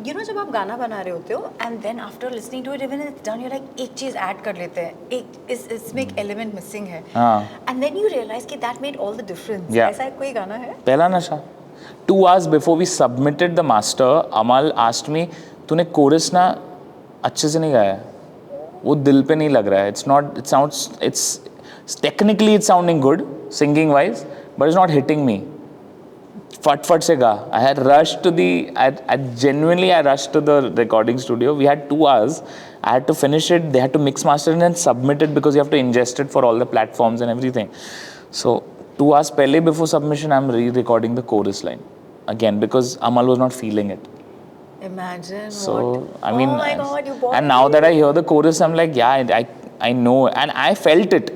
You know, जब आप गाना बना रहे होते हो and then after listening to it even it's done you're like एक चीज़ ऐड कर लेते हैं, एक इसमें एक element missing है, and then you realize कि that made all the difference. ऐसा कोई गाना है? पहला नशा. 2 hours before we submitted the master, Amal asked me, तूने chorus ना अच्छे से नहीं गाया, वो दिल पे नहीं लग रहा है. It's not, it sounds, it's technically it's sounding good singing wise, but it's not hitting me. फट से गा. I had rushed to the, I genuinely I rushed to the recording studio. We had 2 hours. I had to finish it. They had to mix master and then submit it because you have to ingest it for all the platforms and everything. So 2 hours pehle before submission, I'm re-recording the chorus line again because Amal was not feeling it. Imagine. So what? I mean, oh my God, you bought and now it. that I hear the chorus, I'm like, yeah, I know, and I felt it.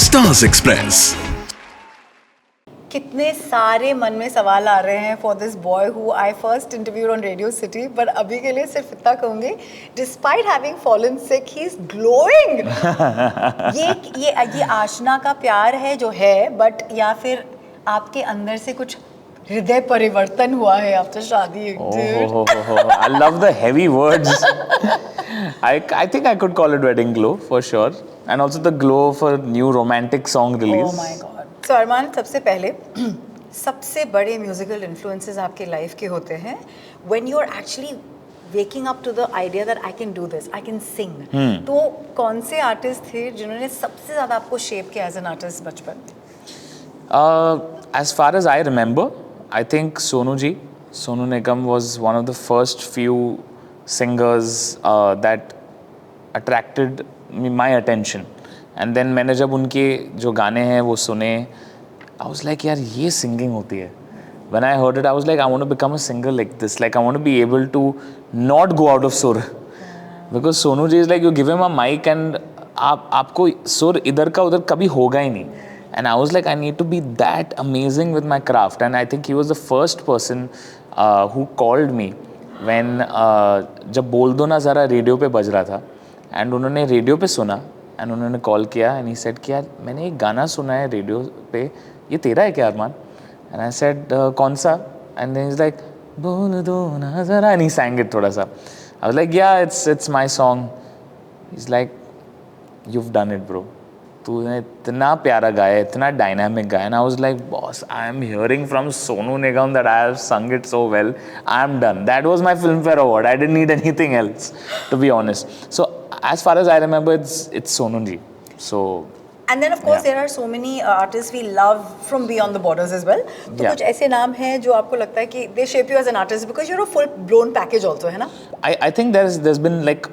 Stars Express. कितने सारे मन में सवाल आ रहे हैं for this boy who I first interviewed on Radio City, but अभी के लिए सिर्फ इतना कहूँगी, despite having fallen sick, he's glowing. ये आशना का प्यार है जो है, but या फिर आपके अंदर से कुछ हृदय परिवर्तन हुआ है after शादी. I love the heavy words. I think I could call it wedding glow for sure, and also the glow for new romantic song release. Oh my God. So अरमान, सबसे पहले सबसे बड़े म्यूजिकल इन्फ्लुएंसेस आपके life के होते हैं when you are actually waking up to the idea that I can do this, I can sing. तो कौन से आर्टिस्ट थे जिन्होंने सबसे ज़्यादा आपको शेप किया एज एन आर्टिस्ट बचपन में? As far as I remember, I think Sonu Nigam was one of the first few singers that attracted my attention. And then मैंने जब उनके जो गाने हैं वो सुने, I was like, यार ये singing होती है. When I heard it, I was like, I want to become a singer like this. Like I want to be able to not go out of sur. Because Sonu ji is like, you give him a mic and आपको सुर इधर का उधर कभी होगा ही नहीं. And I was like, I need to be that amazing with my craft. And I think he was the first person who called me when जब बोल दो ना ज़रा रेडियो पे बज रहा था. And उन्होंने रेडियो पे सुना and उन्होंने कॉल किया and he said कि यार मैंने एक गाना सुना है रेडियो पे, ये तेरा है क्या अरमान? And I said कौन सा? And then he's like बोल दो ना ज़रा, and he sang it थोड़ा सा. I was like, yeah, it's my song. He's like, you've done it, bro. तूने इतना प्यारा गाया, इतना डायनामिक गाया. And I was like, boss, I am hearing from Sonu Nigam that I have sung it so well. I am done. That was my Filmfare award. I didn't need anything else, to be honest. So as far as I remember, it's Sonu ji. So. And then of course there are so many artists we love from beyond the borders as well. तो कुछ ऐसे नाम हैं जो आपको लगता है कि they shape you as an artist because you're a full blown package also, है ना? I think there's been like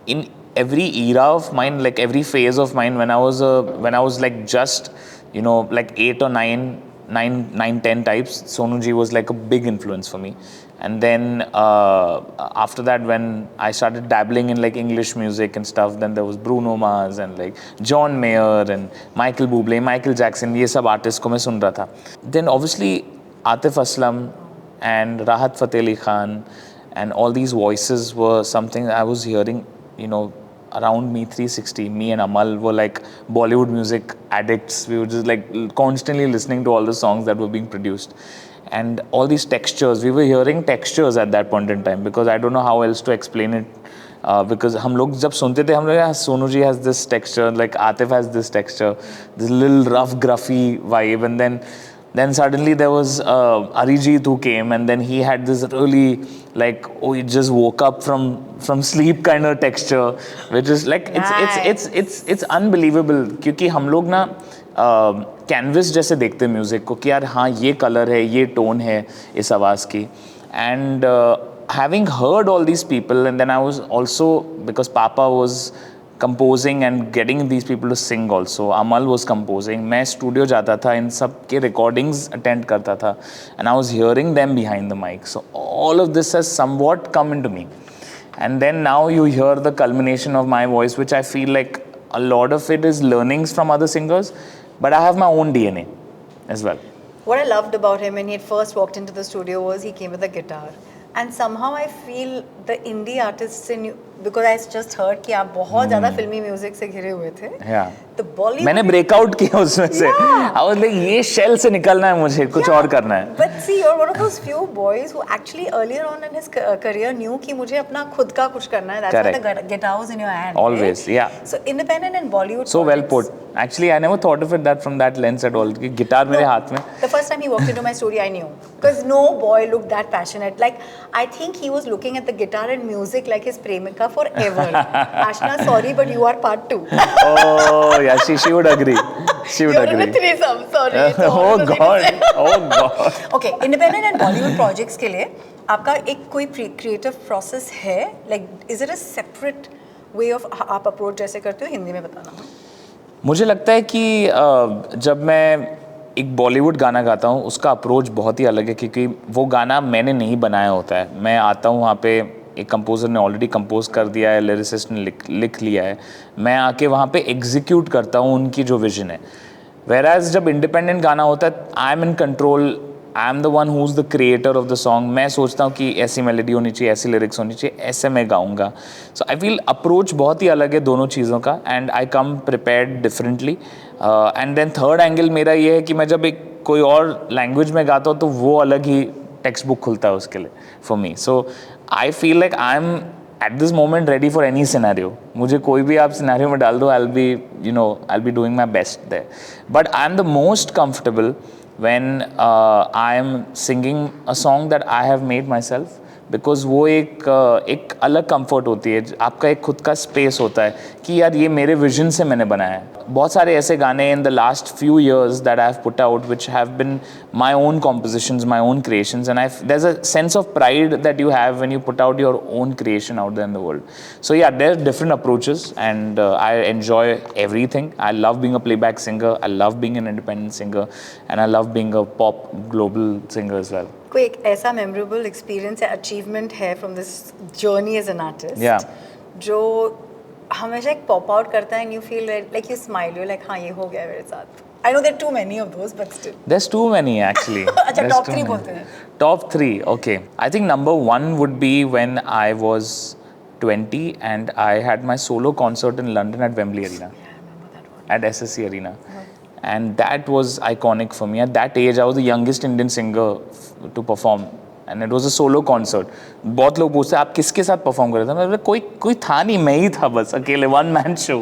in every era of mine, like every phase of mine, when I was like just, you know, like 8 or 9, 10 types, Sonu ji was like a big influence for me. And then after that, when I started dabbling in like English music and stuff, then there was Bruno Mars and like John Mayer and Michael Bublé, Michael Jackson, ये सब artists को मैं सुन रहा था. Then obviously Atif Aslam and Rahat Fateh Ali Khan and all these voices were something I was hearing, you know, around me 360. Me and Amal were like Bollywood music addicts. We were just like constantly listening to all the songs that were being produced. And all these textures, we were hearing textures at that point in time because I don't know how else to explain it. Because हम लोग जब सुनते थे हम लोग यार Sonu ji has this texture, like Atif has this texture, this little rough gruffy vibe, and then suddenly there was Arijit who came, and then he had this really like, oh, he just woke up from sleep kind of texture, which is like it's unbelievable क्योंकि हम लोग ना canvas जैसे देखते हैं music को कि यार हाँ ये कलर है, ये टोन है इस आवाज़ की. And having heard all these people, and then I was also, because Papa was composing and getting these people to sing also, Amal was composing, मैं studio जाता था, इन सब के recordings attend करता था, and I was hearing them behind the mic. So all of this has somewhat come into me. And then now you hear the culmination of my voice, which I feel like a lot of it is learnings from other singers, but I have my own DNA as well. What I loved about him when he had first walked into the studio was he came with a guitar. And somehow I feel the indie artists in because I just heard कि आप बहुत ज़्यादा फिल्मी music से घिरे हुए थे. Yeah. तो बॉलीवुड मैंने ब्रेकआउट किया उसमें से. I was like ये शेल से निकलना है मुझे, कुछ और करना है. But see, you're one of those few boys who actually earlier on in his career knew कि मुझे अपना खुद का कुछ करना है. That's why the guitar was in your hand. Always, right? yeah. So independent and Bollywood. So well put. Actually, I never thought of it that from that lens at all. कि guitar मेरे हाथ में. The first time he walked into my studio, I knew because no boy looked that passionate. Like I think he was looking at the guitar and music like his premika forever. Ashna, sorry, but you are part 2. Oh yeah, she would agree. She would You're agree. in a threesome. Sorry. Oh God. Oh God. Okay, independent and Bollywood projects के लिए आपका एक कोई creative process है? Like, is it a separate way of आप approach जैसे करते हो? हिंदी में बताना. मुझे लगता है कि जब मैं एक बॉलीवुड गाना गाता हूँ उसका अप्रोच बहुत ही अलग है, क्योंकि वो गाना मैंने नहीं बनाया होता है. मैं आता हूँ वहाँ पे, एक कंपोज़र ने ऑलरेडी कंपोज कर दिया है, लिरिसिस्ट ने लिख लिया है, मैं आके वहाँ पे एग्जीक्यूट करता हूँ उनकी जो विजन है. Whereas जब इंडिपेंडेंट गाना होता है, I am in control, I am the one who is the creator of the song. मैं सोचता हूँ कि ऐसी मेलोडी होनी चाहिए, ऐसी लिरिक्स होनी चाहिए, ऐसे मैं गाऊंगा. सो आई फील अप्रोच बहुत ही अलग है दोनों चीज़ों का, and I come prepared differently. And then third angle मेरा ये है कि मैं जब एक कोई और लैंग्वेज में गाता हूँ तो वो अलग ही टेक्स्ट बुक खुलता है उसके लिए for me. So I feel like I am at this moment ready for any scenario. मुझे कोई भी आप सिनेरियो में डाल दो, I'll be doing my best there. But I'm the most comfortable when I am singing a song that I have made myself, because वो एक अलग कंफर्ट होती है, आपका एक खुद का स्पेस होता है कि यार ये मेरे विजन से मैंने बनाया है. बहुत सारे ऐसे गाने in the last few years that I have put out which have been my own compositions, my own creations, and there's a sense of pride that you have when you put out your own creation out there in the world. So yeah, there's different approaches, and I enjoy everything. I love being a playback singer, I love being an independent singer, and I love being a pop global singer as well. कोई एक ऐसा memorable experience या achievement है from this journey as an artist जो हमेशा एक pop out करता है and you feel like you smile, you like हाँ ये हो गया मेरे साथ. I know there are too many of those, but still. There's too many actually. अच्छा top 3 बोलते हैं. Top 3, okay. I think number 1 would be when I was 20 and I had my solo concert in London at Wembley Arena. Yeah, I remember that one. At SSC Arena. And that was iconic for me. At that age, I was the youngest Indian singer to perform. And it was a solo concert. बहुत लोग पूछते हैं आप किसके साथ perform कर रहे थे. मैं कोई था नहीं, मैं ही था बस अकेले, one man show.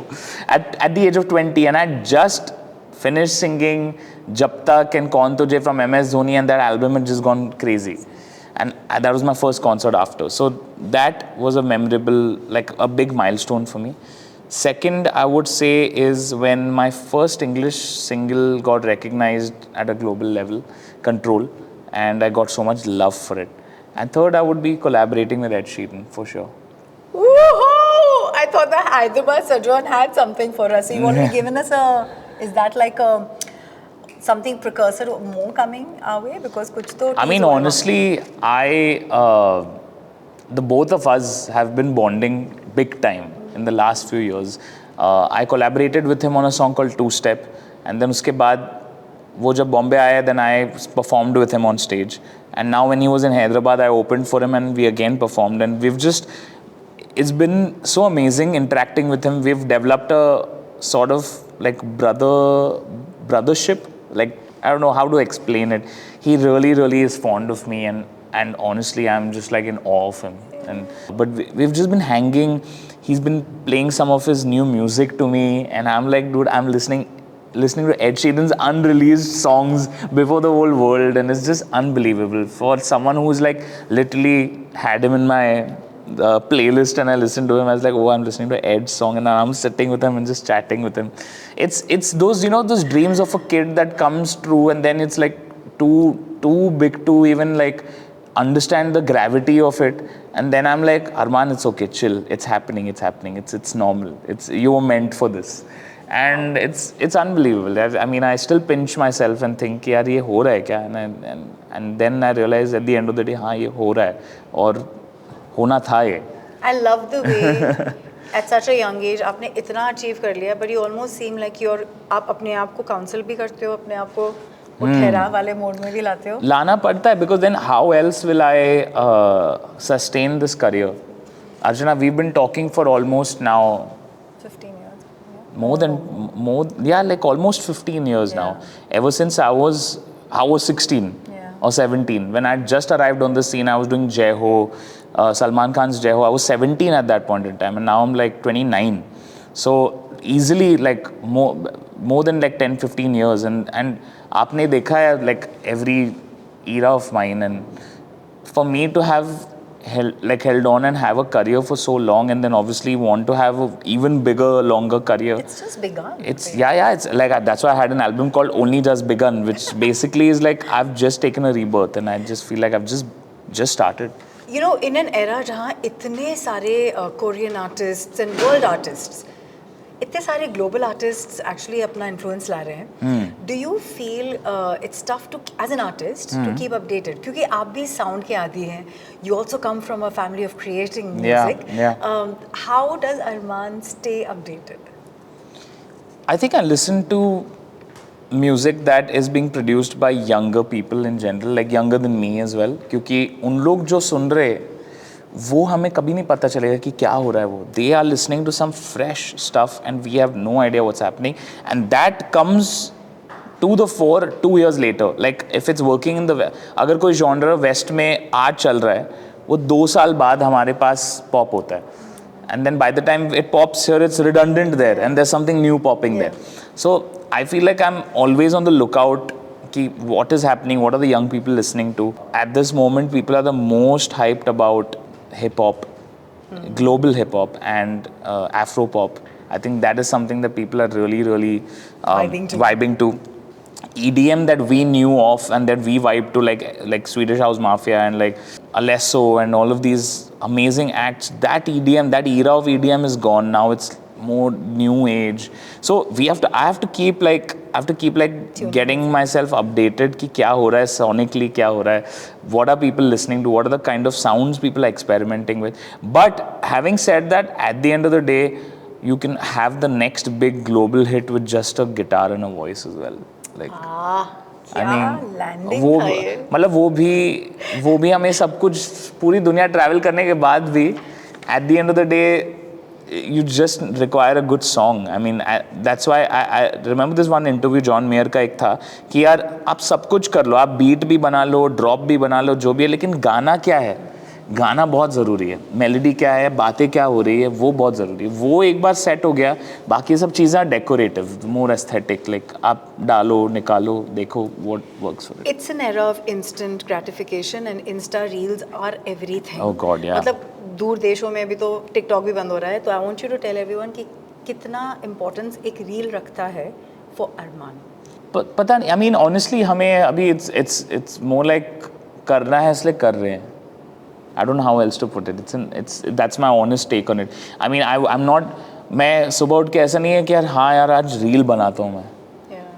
At the age of 20, and I just finished singing Jab Tak and Kaun Tujhe from MS Dhoni, and that album had just gone crazy. And that was my first concert after. So that was a memorable, like a big milestone for me. Second, I would say, is when my first English single got recognized at a global level, Control, and I got so much love for it. And third, I would be collaborating with Ed Sheeran, for sure. Woohoo! I thought that Hyderabad Sajan had something for us. So you want to be given us is that like something precursor more coming our way? Because kuch to I mean, honestly, the both of us have been bonding big time in the last few years. I collaborated with him on a song called Two Step, and then उसके बाद वो जब बॉम्बे आया, then I performed with him on stage. And now when he was in Hyderabad, I opened for him and we again performed. And it's been so amazing interacting with him. We've developed a sort of like brothership. Like, I don't know how to explain it. He really, really is fond of me, and honestly, I'm just like in awe of him. But we've just been hanging. He's been playing some of his new music to me, and I'm like, dude, I'm listening to Ed Sheeran's unreleased songs before the whole world, and it's just unbelievable for someone who's like literally had him in my playlist, and I listened to him. I was like, oh, I'm listening to Ed's song, and I'm sitting with him and just chatting with him. It's those, those dreams of a kid that comes true, and then it's like too big to even like understand the gravity of it. And then I'm like, Arman, it's okay, chill. It's happening. It's normal. You were meant for this. And it's unbelievable. I mean, I still pinch myself and think, yaar, ye ho raha hai kya? And then I realize at the end of the day, हाँ, ये हो रहा है और होना था ये. I love the way at such a young age आपने इतना अचीव कर लिया, but you almost seem like आप अपने आप को काउंसिल भी करते हो, अपने आप को ठहराव वाले मोड में भी लाते हो. लाना पड़ता है, because then how else will I sustain this career? Archana, we've been talking for almost now 15 years. Yeah. like almost 15 years now. Ever since I was 16 or 17. When I just arrived on the scene, I was doing Jai Ho, Salman Khan's Jai Ho. I was 17 at that point in time, and now I'm like 29. So easily like more than like 10-15 years. And आपने देखा है like every era of mine, and for me to have held on and have a career for so long, and then obviously want to have a even bigger, longer career. It's just begun. It's it's like that's why I had an album called Only Just Begun, which basically is like I've just taken a rebirth, and I just feel like I've just started. You know, in an era जहाँ इतने सारे Korean artists and world artists, इतने सारे global artists actually अपना influence ला रहे हैं. Do you feel it's tough to, as an artist, to keep updated? क्योंकि आप भी sound के आदी हैं. You also come from a family of creating music. How does Arman stay updated? I think I listen to music that is being produced by younger people in general, like younger than me as well. क्योंकि उन लोग जो सुन रहे वो हमें कभी नहीं पता चलेगा कि क्या हो रहा है वो. They are listening to some fresh stuff and we have no idea what's happening, and that comes to the fore 2 years later. Like if it's working in the अगर कोई genre west में आज चल रहा है, वो 2 साल बाद हमारे पास pop होता है, and then by the time it pops here, it's redundant there and there's something new popping there. So I feel like I'm always on the lookout ki what is happening, what are the young people listening to. At this moment, people are the most hyped about hip hop, global hip hop, and Afro pop. I think that is something that people are really vibing to. EDM that we knew of and that we vibed to, like Swedish House Mafia and like Alesso and all of these amazing acts. That EDM, that era of EDM is gone now. It's more new age. So I have to keep getting myself updated कि क्या हो रहा है sonically, क्या हो रहा है, what are people listening to, what are the kind of sounds people are experimenting with. But having said that, at the end of the day, you can have the next big global hit with just a guitar and a voice as well. Like I mean, वो मतलब वो भी हमें सब कुछ पूरी दुनिया travel करने के बाद भी at the end of the day you just require a good song. I mean, that's why I remember this one interview John Mayer का एक था कि यार आप सब कुछ कर लो, आप बीट भी बना लो, ड्रॉप भी बना लो, जो भी है, लेकिन गाना क्या है, गाना बहुत ज़रूरी है. मेलोडी क्या है, बातें क्या हो रही है, वो बहुत ज़रूरी है. वो एक बार सेट हो गया, बाकी सब चीज़ें डेकोरेटिव, मोर एस्थेटिक, लाइक आप डालो निकालो देखो what works for it. It's an era of instant gratification and Insta reels are everything. Oh God, yeah. मतलब दूर देशों में भी तो टिकटॉक भी बंद हो रहा है, तो I want you to tell everyone कि कितना इम्पोर्टेंस एक रील रखता है फॉर अरमान. पता नहीं, आई मीन ऑनेस्टली हमें अभी इट्स मोर लाइक करना है इसलिए कर रहे हैं. I don't know how else to put it. That's my honest take on it. I mean, I'm not. मैं सुबह उठ के ऐसा नहीं है कि यार हाँ यार आज रील बनाता हूँ मैं.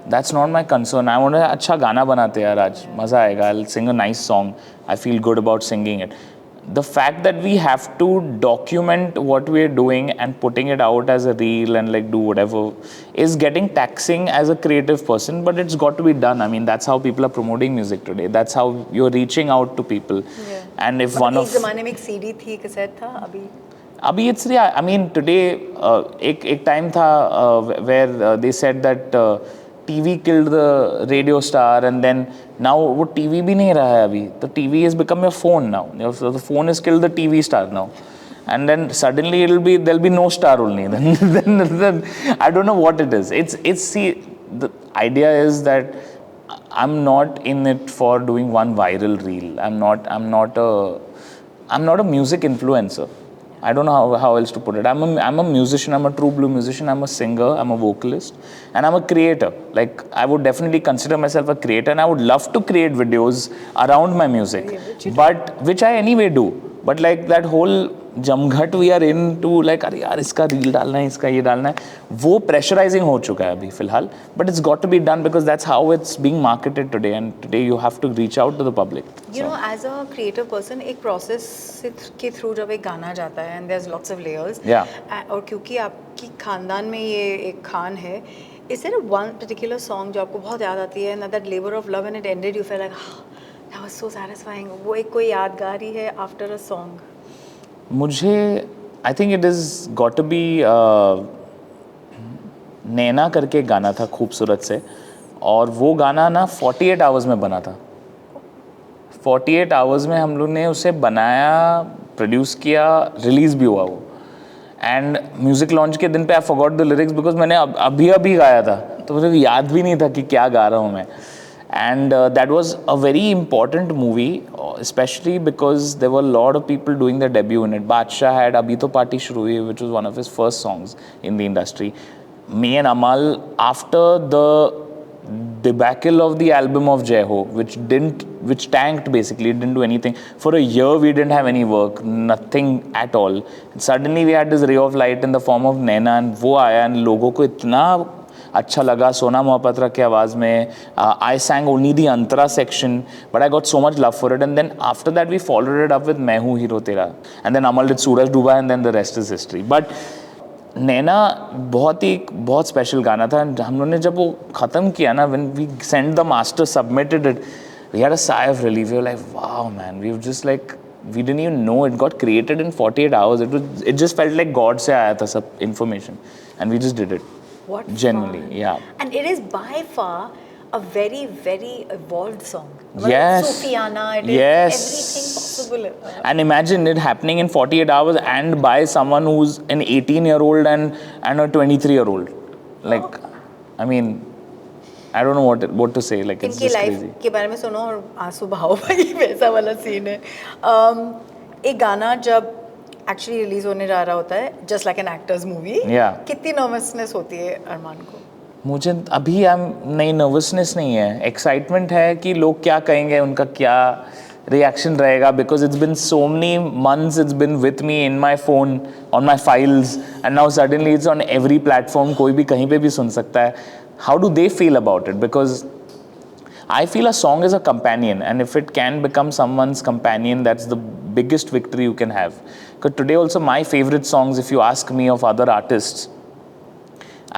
That's not my concern. I want to अच्छा गाना बनाते यार आज मज़ा आएगा. I'll sing a nice song. I feel good about singing it. The fact that we have to document what we're doing and putting it out as a reel and like do whatever is getting taxing as a creative person, but it's got to be done. I mean, that's how people are promoting music today. That's how you're reaching out to people. And if one of एक ज़माने में एक CD थी, cassette था, अभी it's real. I mean, today एक time था where they said that TV killed the radio star, and then now वो TV भी नहीं रहा है अभी. तो TV has become your phone now. The phone has killed the TV star now, and then suddenly there'll be no star only. Then I don't know what it is. See, the idea is that I'm not in it for doing one viral reel. I'm not a music influencer. I don't know how else to put it. I'm a musician. I'm a true blue musician. I'm a singer. I'm a vocalist, and I'm a creator. Like I would definitely consider myself a creator, and I would love to create videos around my music, but which I anyway do. But like that whole जमघट we are into, like अरे यार इसका reel डालना है, इसका ये डालना है, वो प्रेशराइजिंग हो चुका है अभी फिलहाल. But it's got to be done because that's how it's being marketed today, and today you have to reach out to the public. You know, as a creative person, एक process के through जब एक गाना जाता है, and there's lots of layers. और क्योंकि आपकी खानदान में ये एक खान है, is there one particular song जो आपको बहुत याद आती है, and that labor of love and it ended, you felt like that was so satisfying. वो एक कोई यादगारी है after a song. मुझे I think it is got to be नैना करके एक गाना था खूबसूरत से, और वो गाना ना 48 आवर्स में बना था. 48 आवर्स में हम लोग ने उसे बनाया, प्रोड्यूस किया, रिलीज़ भी हुआ वो. एंड म्यूज़िक लॉन्च के दिन पे I forgot the lyrics because मैंने अभी गाया था, तो मुझे याद भी नहीं था कि क्या गा रहा हूँ मैं. And that was a very important movie, especially because there were a lot of people doing their debut in it. Badshah had Abhi To Party Shuru Hui, which was one of his first songs in the industry. Me and Amal, after the debacle of the album of Jai Ho, which tanked basically, it didn't do anything. For a year we didn't have any work, nothing at all. Suddenly we had this ray of light in the form of Naina, and वो आया and लोगों को इतना अच्छा लगा. सोना मोहपत्रा की आवाज़ में I sang only the Antara section, but I got so much love for it. And then after that we followed it up with मैं हूँ हीरो तेरा, and then Amal did सूरज डूबा, and then the rest is history. But नैना बहुत special गाना था. हम लोगों ने जब वो ख़त्म किया ना, when we sent the master, submitted it, we had a sigh of relief. We were like, wow man, we were just like, we didn't even know it got created in 48 hours. It just felt like God से आया था सब information, and we just did it. What Genuinely, fun. yeah. And it is by far a very, very evolved song. Yes. Sufiana, it Yes. is everything possible. And imagine it happening in 48 hours and by someone who's an 18-year-old and a 23-year-old. Like, I mean, I don't know what to say. Like, it's इनकी just life crazy. के बारे में सुनो और आंसू बहाओ भाई, वैसा वाला सीन है. एक गाना जब एक्चुअली रिलीज होने जा रहा होता है, just like an actors movie, Yeah. कितनी नर्वसनेस होती है अरमान को? मुझे अभी नहीं, नर्वसनेस नहीं है, एक्साइटमेंट है कि लोग क्या कहेंगे, उनका क्या रिएक्शन रहेगा. Because it's been so many months, it's been with me in my phone, on my files, and now suddenly it's on every platform. कोई भी कहीं पे भी सुन सकता है. How do they feel about it? Because I feel a song is a companion, and if it can become someone's companion, that's the biggest victory you can have. Because today also my favorite songs, if you ask me of other artists,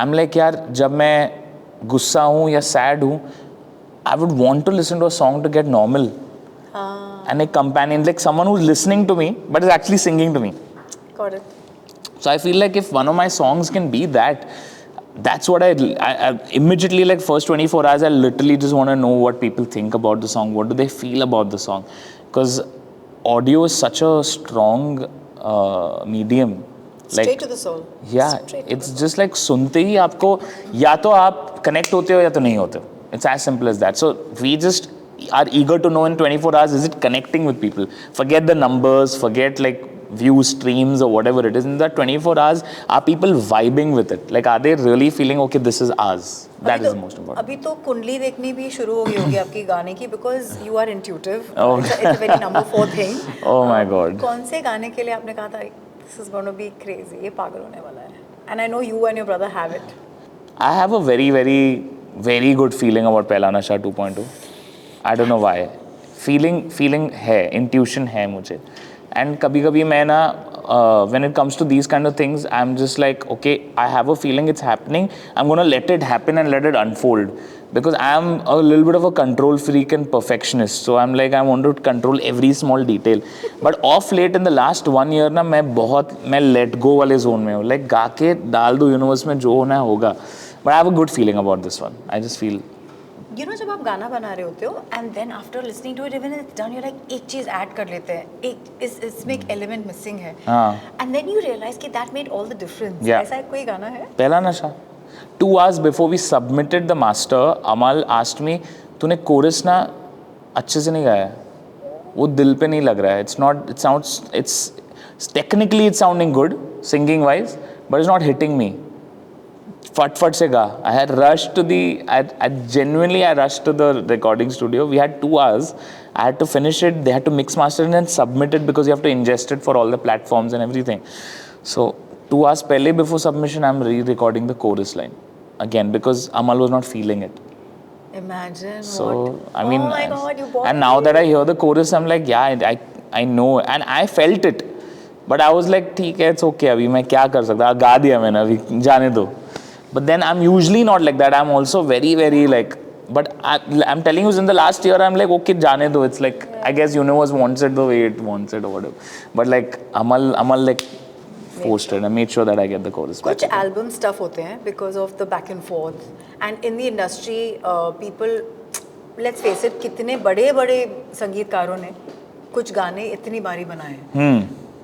I'm like, यार जब मैं गुस्सा हूँ या sad हूँ, I would want to listen to a song to get normal. And a companion, like someone who's listening to me but is actually singing to me. Got it. So I feel like if one of my songs can be that, that's what I immediately, like first 24 hours, I literally just want to know what people think about the song. What do they feel about the song? Because audio is such a strong medium. Straight to the soul. Yeah, Straight to it's just like सुनते ही आपको या तो आप connect होते हो या तो नहीं होते हो. It's as simple as that. So we just are eager to know in 24 hours, is it connecting with people? Forget the numbers, forget like views, streams or whatever it is. In that 24 hours, are people vibing with it? Like, are they really feeling, okay, this is ours? That is the most important. अभी तो कुंडली देखनी भी शुरू हो गई होगी आपकी गाने की, because you are intuitive. Oh. It's a very number 4 thing. Oh my God. कौन से गाने के लिए आपने कहा था this is going to be crazy, ये पागल होने वाला है? And I know you and your brother have it. I have a very, very, very good feeling about Pehla Nasha 2.2. I don't know why. Feeling है, intuition है मुझे. And कभी-कभी मैं ना, when it comes to these kind of things, I'm just like, okay, I have a feeling it's happening. I'm going to let it happen and let it unfold. Because I'm a little bit of a control freak and perfectionist. So I'm like, I want to control every small detail. But off late in the last 1 year ना, मैं let go वाले zone में हूँ. Like, गा के डाल दो universe में, जो होना है होगा. But I have a good feeling about this one. I just feel. You know, जब आप गाना बना रहे होते हो and then after listening to it, even it's done, you're like, एक चीज़ ऐड कर लेते हैं, एक इसमें एक element missing है. And then you realize कि that made all the difference. Yeah. ऐसा कोई गाना है? पहला नशा. 2 hours before we submitted the master, Amal asked me, तूने chorus ना अच्छे से नहीं गाया, वो दिल पे नहीं लग रहा है. It's technically it's sounding good, singing wise, but it's not hitting me. फट से गा. I had rushed to I rushed to the recording studio. We had 2 hours. I had to finish it. They had to mix master and then submit it because you have to ingest it for all the platforms and everything. So 2 hours pehle before submission, I'm re-recording the chorus line again because Amal was not feeling it. Imagine So what? I mean, oh my God, you bought and now that I hear the chorus, I'm like, yeah, I know, and I felt it. But I was like, ठीक है, it's okay. अभी मैं क्या कर सकता? गा दिया मैंने, अभी जाने दो. But then I'm usually not like that. I'm also very, very like, but I'm telling you, in the last year, I'm like, okay, jane do. It's like, I guess universe wants it the way it wants it or whatever. But like, Amal like forced it. I made sure that I get the chorus back. कुछ album stuff होते हैं because of the back and fourth and in the industry people let's face it कितने बड़े बड़े संगीतकारों ने कुछ गाने इतनी बारी बनाए हैं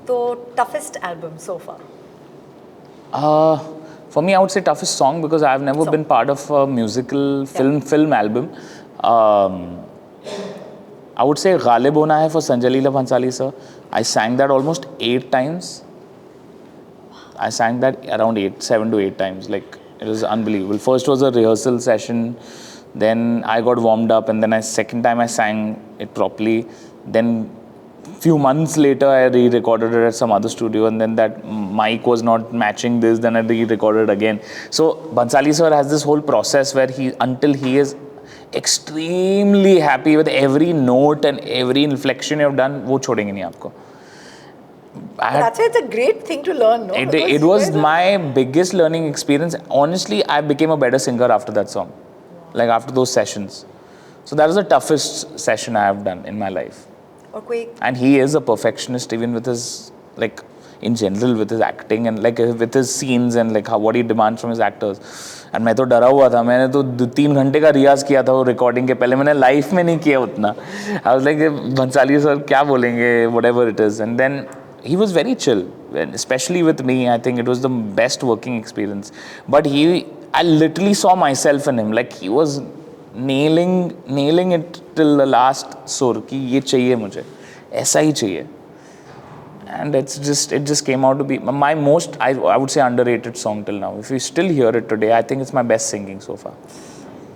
तो toughest album so far For me, I would say toughest song because I've never been part of a musical film album. I would say Ghalib Hona Hai for Sanjay Leela Bhansali sir. I sang that almost 8 times. I sang that around 7 to 8 times. Like, it was unbelievable. First was a rehearsal session, then I got warmed up, and then second time I sang it properly. Then few months later I re-recorded it at some other studio, and then that mic was not matching this, then I re-recorded it again. So Bhansali sir has this whole process where until he is extremely happy with every note and every inflection you have done, वो छोड़ेंगे नहीं आपको. That's it's a great thing to learn, no? It was my biggest learning experience. Honestly, I became a better singer after that song, like after those sessions. So that was the toughest session I have done in my life. और कोई And he is a perfectionist even with his, like, in general with his acting and like with his scenes and like what he demands from his actors. And मैं तो डरा हुआ था, मैंने तो 3 घंटे का रियाज किया था वो रिकॉर्डिंग के पहले, मैंने लाइफ में नहीं किया उतना. I was like, Bhansali sir क्या बोलेंगे, whatever it is. And then he was very chill, especially with me. I think it was the best working experience. But I literally saw myself in him. Like he was nailing it till the last sur कि ये चाहिए मुझे, ऐसा ही चाहिए. And it just came out to be my most, I would say, underrated song till now. If you still hear it today, I think it's my best singing so far.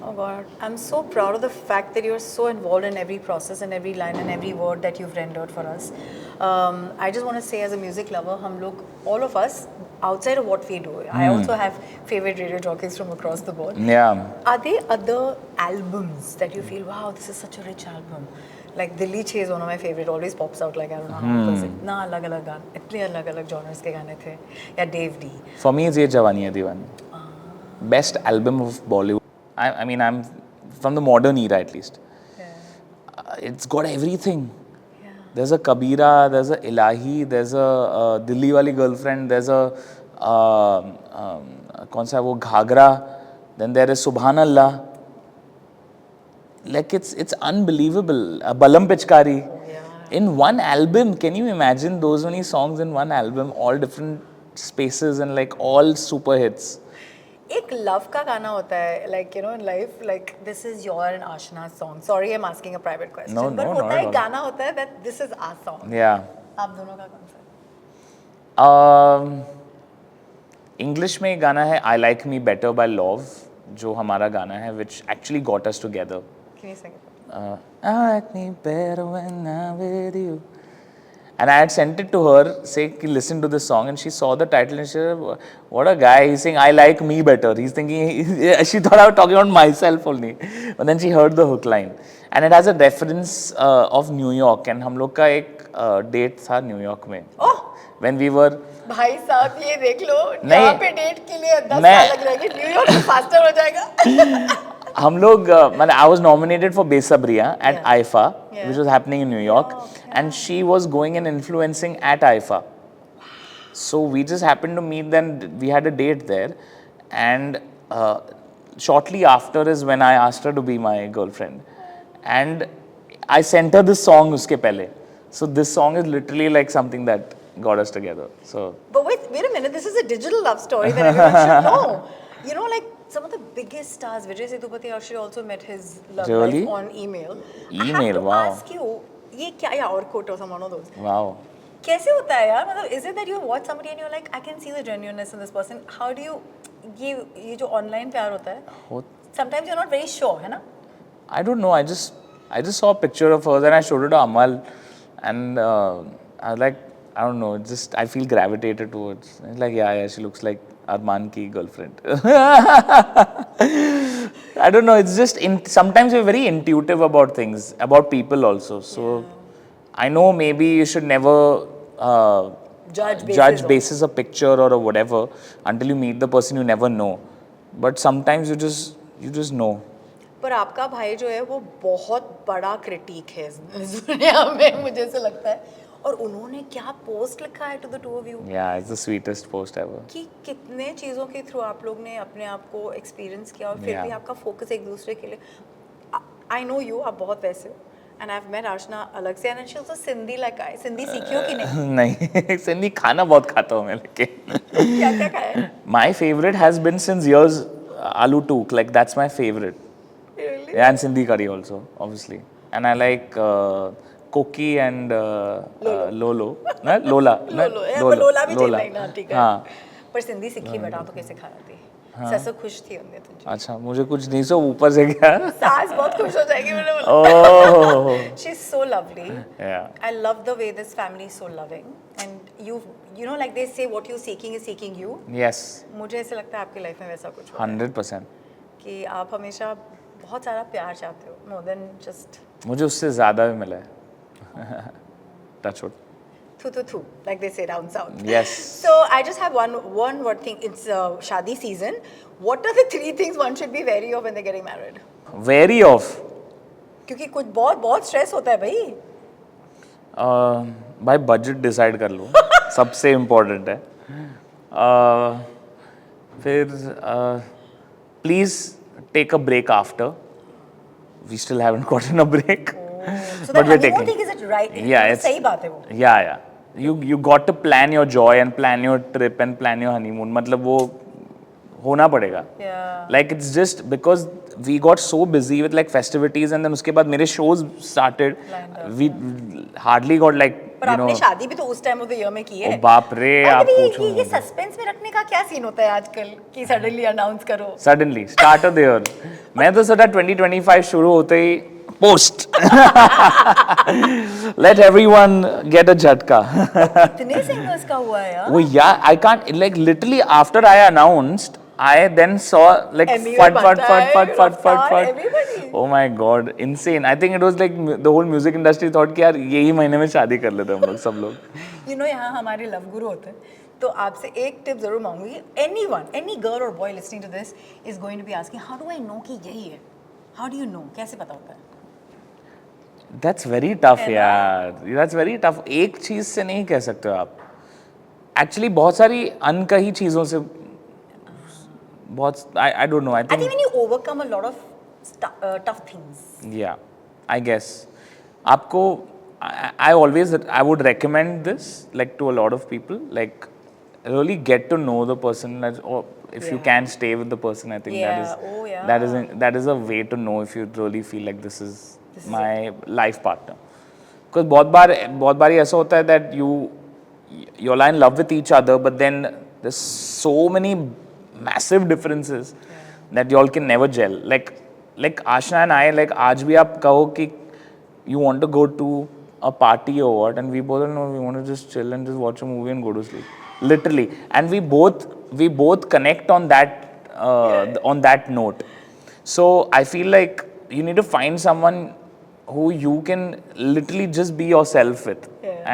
Oh God, I'm so proud of the fact that you're so involved in every process and every line and every word that you've rendered for us. I just want to say, as a music lover, hum log, all of us, outside of what we do, I also have favorite radio jockeys from across the board. Yeah. Are there other albums that you feel, wow, this is such a rich album? Like Dilli Che is one of my favorite, always pops out like I don't know how, because इतना अलग-अलग गाने, इतने अलग-अलग genres के गाने थे. या Dave D. For me, it's Ye Jawani Hai Deewani. Best album of Bollywood. I mean, I'm from the modern era at least. Yeah. It's got everything. Yeah. There's a Kabira, there's a Ilahi, there's a Dilli Wali Girlfriend, there's a कौन सा है वो Ghagra, then there is Subhanallah. Like it's unbelievable. Balam Pichkari. In one album, can you imagine those many songs in one album, all different spaces and like all super hits? एक love का गाना होता है, like you know in life, like this is your and Ashna's song. Sorry, I'm asking a private question. No, but no, होता not है at एक all. गाना होता है that this is our song. Yeah. आप दोनों का कौन सा है? English में एक गाना है I Like Me Better by Love, जो हमारा गाना है, which actually got us together. Can you sing it? I like me better when I'm with you. And I had sent it to her, say, listen to this song, and she saw the title and she said, what a guy, he's saying, I like me better. He's thinking, she thought I was talking about myself only. But then she heard the hook line. And it has a reference of New York, and हम लोग का एक date था New York में. Oh! When we were... भाई साहब ये देख लो, नहीं, यहाँ पे डेट के लिए 10 साल लग रहा है, न्यूयॉर्क में फास्टर हो जाएगा. हम लोग I was nominated for Besabriya at IFA, which was happening in New York, and she was going and influencing at IFA. So we just happened to meet, then we had a date there, and shortly after is when I asked her to be my girlfriend, and I sent her this song uske pehle. So this song is literally like something that got us together. So. But wait a minute, this is a digital love story that everyone should know. You know, like some of the biggest stars, Vijay Sethupathi actually also met his love life on email. I have to ask you, ये क्या या Orkut or some one of those? Wow. कैसे होता है यार? मतलब is it that you watch somebody and you're like, I can see the genuineness in this person? How do you ये जो online प्यार होता है? Sometimes you're not very sure, है ना? I don't know. I just saw a picture of her and I showed it to Amal, and I was like, I don't know. Just I feel gravitated towards. It's like yeah, she looks like Arman ki girlfriend. I don't know. It's just sometimes we're very intuitive about things, about people also. So I know maybe you should never judge basis a picture or a whatever until you meet the person you never know. But sometimes you just know. पर आपका भाई जो है वो बहुत बड़ा critic है इस दुनिया में, मुझे ऐसा लगता है. और उन्होंने क्या पोस्ट लिखा है to the two of you Yeah, it's the sweetest post ever. कि कितने चीज़ों के थ्रू आप लोग ने अपने आप को एक्सपीरियंस किया और फिर Yeah. भी आपका फोकस एक दूसरे के लिए आई नो यू आप बहुत वैसे हो एंड आई हैव मेट अर्चना अलग से and she also Sindhi like I Sindhi सीखी हो कि नहीं नहीं सिंधी खाना बहुत खाता हूँ मैं लेकिन क्या क्या खाया है my favorite has been since years aloo took, like that's my favorite. Really? Yeah, and Sindhi curry also, obviously. And I like Koki and Lolo. No? Lola. No? लोलो है लोला भी Lola. चाहिए ना ठीक है हाँ. पर सिंधी सीखी बेटा तो कैसे खा रही थी ससुर खुश थी होंगे तुझे अच्छा मुझे कुछ नहीं सो ऊपर से क्या सास बहुत खुश हो जाएगी मैंने बोला Oh. She is so lovely Yeah. I love the way this family is so loving and you know like they say what you're seeking is seeking you Yes. मुझे ऐसा लगता है आपकी लाइफ में वैसा कुछ हुआ है 100%. कि आप हमेशा बहुत सारा प्यार चाहते हो मोर देन जस्ट मुझे उससे ज़्यादा भी मिला है. Touch wood. thu like they say down south Yes. so I just have one more thing it's shadi season what are the 3 things one should be wary of when they're getting married Wary of. क्योंकि कुछ बहुत बहुत stress होता है भाई भाई budget decide कर लो सबसे इम्पोर्टेंट है फिर please take a break after we still haven't gotten a break so But that we're honeymoon taking- thing is it right Yeah, it's- सही बात है वो या you got to plan your joy and plan your trip and plan your honeymoon मतलब वो होना पड़ेगा yeah like it's just because we got so busy with like festivities and then उसके बाद मेरे shows started Lined up, we hardly got like पर you know आपने शादी भी तो उस टाइम ऑफ द ईयर में की ओ है बाप रे आप पूछो ये सस्पेंस में रखने का क्या सीन होता है आजकल कि सडनली अनाउंस करो suddenly start of the year मैं तो सोचा 2025 शुरू होते ही post let everyone get a झटका कितने सिंगर्स का हुआ है यार वो yeah I can't like literally after I announced I then saw like Emmy fud Raftaar, everybody. oh my god insane I think it was like the whole music industry thought कि यार यही महीने में शादी कर लेते हम लोग सब लोग यू नो यहाँ हमारे लव गुरु होते हैं तो आपसे एक टिप जरूर मांगूंगी एनीवन एनी गर्ल और boy listening to this is going to be asking how do I know कि यही है हाउ डू यू नो कैसे पता होता है That's very tough है ना? यार that's very tough एक चीज से नहीं कह सकते हो आप एक्चुअली बहुत सारी अनकही चीजों से बहुत I don't know I I think think when you overcome a lot of tough things yeah I guess आपको I would recommend this like to a lot of people like really get to know the person or if you Yeah. can stay with the person I think Yeah. Oh, yeah. that is a way to know if you really feel like this is This is my life partner because बहुत बार ऐसा होता है that you're in love with each other but then there's so many massive differences that y'all can never gel like Ashna and I like आज भी आप कहो कि you want to go to a party or what and we both know we want to just chill and just watch a movie and go to sleep literally and we both connect on that note so I feel like you need to find someone who you can literally just be yourself with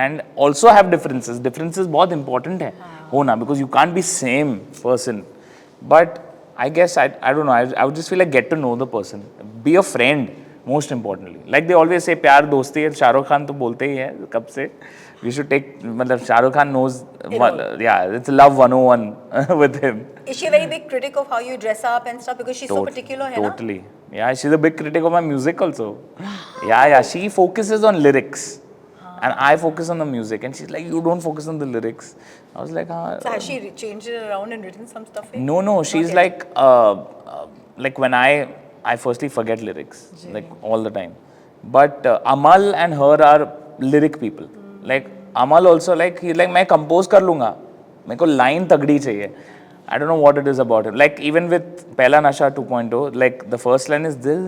and also have differences बहुत important है होना because you can't be same person but I guess I don't know I would just feel like get to know the person be a friend most importantly like they always say प्यार दोस्ती है शाहरुख खान तो बोलते ही है कब से we should take मतलब Shahrukh Khan knows yeah it's love 101 with him is she a very big critic of how you dress up and stuff because she's so particular है ना totally yeah she's a big critic of my music also yeah she focuses on lyrics and I focus on the music and she's like you don't focus on the lyrics I was like so has she changed it around and written some stuff in? no she's Not yet. like when I firstly forget lyrics like all the time but Amal and her are lyric people like Amal also like he's like मैं compose कर लूँगा मेरे को line तगड़ी चाहिए I don't know what it is about him like even with पहला नशा 2.0 like the first line is दिल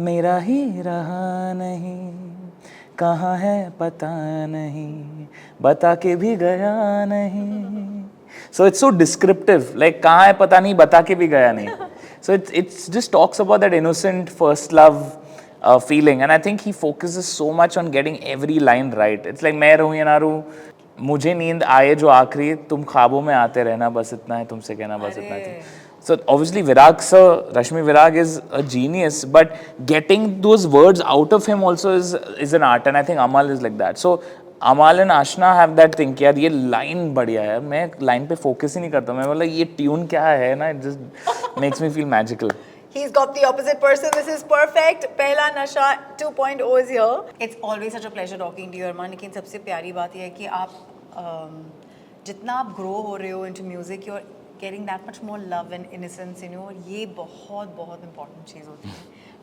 मेरा ही रहा नहीं कहाँ है पता नहीं बता के भी गया नहीं so it's so descriptive like कहाँ है पता नहीं बता के भी गया नहीं so it's just talks about that innocent first love feeling and I think he focuses so much on getting every line right it's like मैं रहूँ या ना रहूँ मुझे नींद आए जो आखिरी तुम ख्वाबों में आते रहना बस इतना है तुमसे कहना बस इतना है So obviously Virag sir, Rashmi Virag is a genius, but getting those words out of him also is an art, and I think Amal is like that. So Amal and Ashna have that thing कि यार ये line बढ़िया है, मैं line पे focus ही नहीं करता, मैं बोला ये tune क्या है ना, it just makes me feel magical. He's got the opposite person. This is perfect. Pehla Nasha 2.0 is here. It's always such a pleasure talking to you, Arman. लेकिन सबसे प्यारी बात यह है कि आप जितना आप grow हो रहे हो into music, you're getting that much more love and innocence in you. और ये बहुत बहुत important चीज़ होती है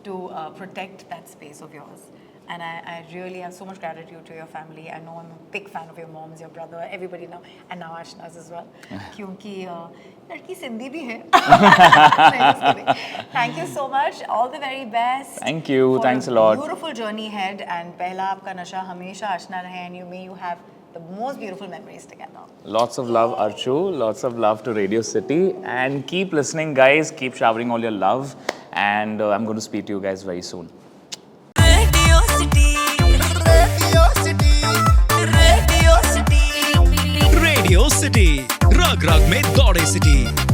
to protect that space of yours. And I really have so much gratitude to your family. I know I'm a big fan of your moms, your brother, everybody now, and now Ashna's as well. क्योंकि लड़की सिंधी भी है. Thank you so much. All the very best. Thank you. Thanks a lot. Beautiful journey ahead. And पहला आपका नशा हमेशा Ashna रहे, and may you have the most beautiful memories together. Lots of love, Archu. Lots of love to Radio City. And keep listening, guys. Keep showering all your love. And I'm going to speak to you guys very soon. Radio City. Radio City. Radio City. Radio City. रग रग में दौड़े city.